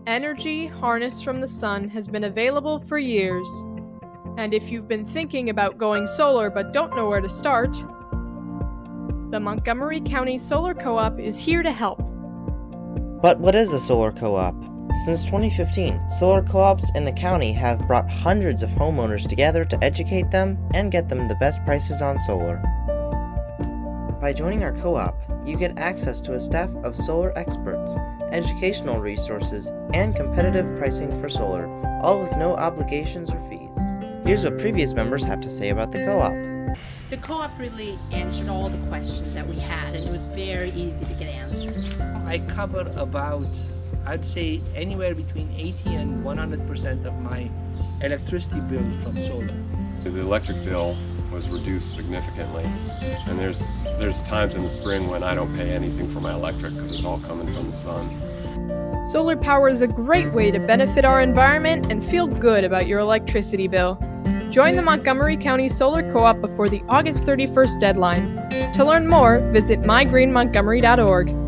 Energy harnessed from the sun has been available for years. And if you've been thinking about going solar but don't know where to start, the Montgomery County Solar Co-op is here to help. But what is a solar co-op? Since 2015, solar co-ops in the county have brought hundreds of homeowners together to educate them and get them the best prices on solar. By joining our co-op, you get access to a staff of solar experts, educational resources, and competitive pricing for solar, all with no obligations or fees. Here's what previous members have to say about the co-op. The co-op really answered all the questions that we had, and it was very easy to get answers. I cover about, I'd say, anywhere between 80 and 100% of my electricity bill from solar. The electric bill was reduced significantly, and there's times in the spring when I don't pay anything for my electric because it's all coming from the sun. Solar power is a great way to benefit our environment and feel good about your electricity bill. Join the Montgomery County Solar Co-op before the August 31st deadline. To learn more, visit mygreenmontgomery.org.